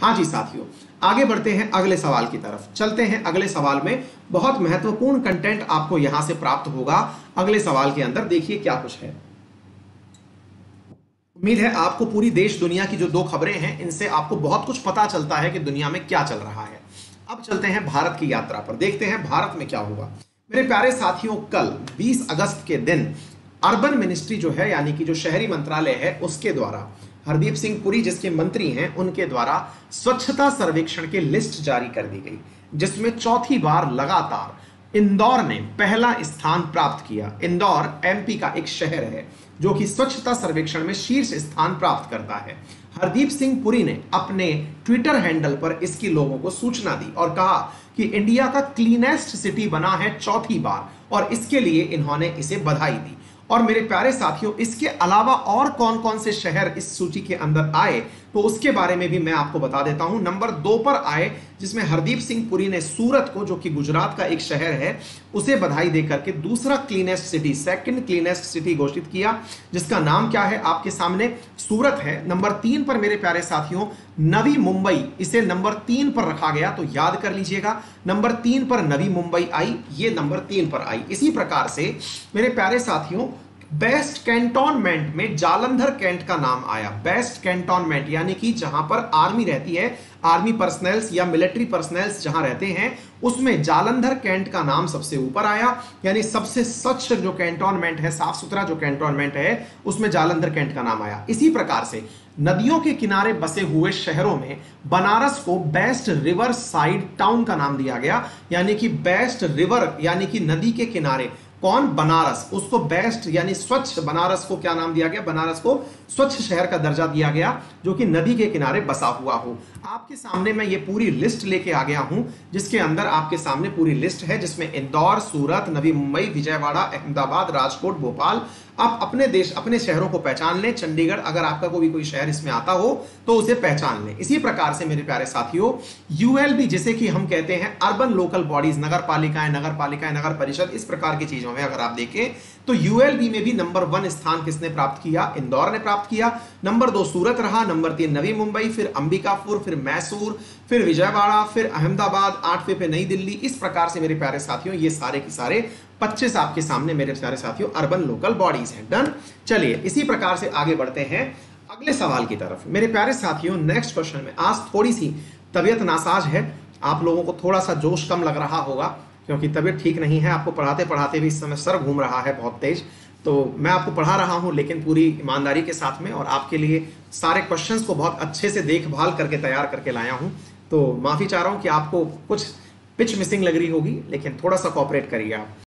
हाँ जी साथियों, आगे बढ़ते हैं अगले सवाल की तरफ। चलते हैं अगले सवाल में। बहुत महत्वपूर्ण कंटेंट आपको यहां से प्राप्त होगा अगले सवाल के अंदर। देखिए क्या कुछ है। उम्मीद है आपको पूरी देश दुनिया की जो दो खबरें हैं इनसे आपको बहुत कुछ पता चलता है कि दुनिया में क्या चल रहा है। अब चलते हैं भारत की यात्रा पर, देखते हैं भारत में क्या हुआ। मेरे प्यारे साथियों, कल 20 अगस्त के दिन अर्बन मिनिस्ट्री जो है, यानी कि जो शहरी मंत्रालय है, उसके द्वारा हरदीप सिंह पुरी जिसके मंत्री हैं उनके द्वारा स्वच्छता सर्वेक्षण की लिस्ट जारी कर दी गई, जिसमें चौथी बार लगातार इंदौर ने पहला स्थान प्राप्त किया। इंदौर एमपी का एक शहर है जो कि स्वच्छता सर्वेक्षण में शीर्ष स्थान प्राप्त करता है। हरदीप सिंह पुरी ने अपने ट्विटर हैंडल पर इसकी लोगों को सूचना दी और कहा कि इंडिया का क्लीनेस्ट सिटी बना है चौथी बार, और इसके लिए इन्होंने इसे बधाई दी। और मेरे प्यारे साथियों, इसके अलावा और कौन कौन से शहर इस सूची के अंदर आए तो उसके बारे में भी मैं आपको बता देता हूं। नंबर 2 पर आए, जिसमें हरदीप सिंह पुरी ने सूरत को, जो कि गुजरात का एक शहर है, उसे बधाई देकर के दूसरा cleanest city, second cleanest city घोषित किया, जिसका नाम क्या है आपके सामने, सूरत है। नंबर 3 पर मेरे प्यारे साथियों नवी मुंबई, इसे नंबर 3 पर रखा गया, तो याद कर लीजिएगा, नंबर 3 पर नवी मुंबई आई, ये नंबर 3 पर आई। इसी प्रकार से मेरे प्यारे साथियों बेस्ट कैंटोनमेंट में जालंधर कैंट का नाम आया। बेस्ट कैंटोनमेंट यानी कि जहां पर आर्मी रहती है, आर्मी पर्सनल्स या मिलिट्री पर्सनल्स जहां रहते हैं, उसमें जालंधर कैंट का नाम सबसे ऊपर आया। यानी सबसे स्वच्छ जो कैंटोनमेंट है, साफ सुथरा जो कैंटोनमेंट है, उसमें जालंधर कैंट का नाम आया। इसी प्रकार से नदियों के किनारे बसे हुए शहरों में बनारस को बेस्ट रिवर साइड टाउन का नाम दिया गया। यानी कि बेस्ट रिवर यानी कि नदी के किनारे, कौन, बनारस, उसको बेस्ट यानी स्वच्छ, बनारस को क्या नाम दिया गया, बनारस को स्वच्छ शहर का दर्जा दिया गया जो कि नदी के किनारे बसा हुआ हो। आपके सामने मैं ये पूरी लिस्ट लेके आ गया हूं, जिसके अंदर आपके सामने पूरी लिस्ट है, जिसमें इंदौर, सूरत, नवी मुंबई, विजयवाड़ा, अहमदाबाद, राजकोट, भोपाल। आप अपने देश, अपने शहरों को पहचान लें। चंडीगढ़, अगर आपका कोई शहर इसमें आता हो तो उसे पहचान लें। इसी प्रकार से मेरे प्यारे साथियों यूएलबी, जिसे कि हम कहते हैं अर्बन लोकल बॉडीज, नगर पालिकाएं, नगर परिषद, इस प्रकार की चीजों में अगर आप देखें तो यूएलबी में भी नंबर 1 स्थान किसने प्राप्त किया, इंदौर ने प्राप्त किया। नंबर 2 सूरत रहा, नंबर 3 नवी मुंबई, फिर अंबिकापुर, फिर मैसूर, फिर विजयवाड़ा, फिर अहमदाबाद, 8वें पे नई दिल्ली। इस प्रकार से मेरे प्यारे साथियों ये सारे के सारे 25 आपके सामने मेरे प्यारे साथियों अर्बन लोकल बॉडीज हैं। डन। चलिए इसी प्रकार से आगे बढ़ते हैं अगले सवाल की तरफ। मेरे प्यारे साथियों नेक्स्ट क्वेश्चन में आज थोड़ी सी तबीयत नासाज है, आप लोगों को थोड़ा सा जोश कम लग रहा होगा क्योंकि तबीयत ठीक नहीं है। आपको पढ़ाते पढ़ाते भी इस समय सर घूम रहा है बहुत तेज, तो मैं आपको पढ़ा रहा हूं लेकिन पूरी ईमानदारी के साथ में, और आपके लिए सारे क्वेश्चंस को बहुत अच्छे से देखभाल करके तैयार करके लाया हूं। तो माफी चाह रहा हूं कि आपको कुछ पिच मिसिंग लग रही होगी, लेकिन थोड़ा सा कोऑपरेट करिए आप।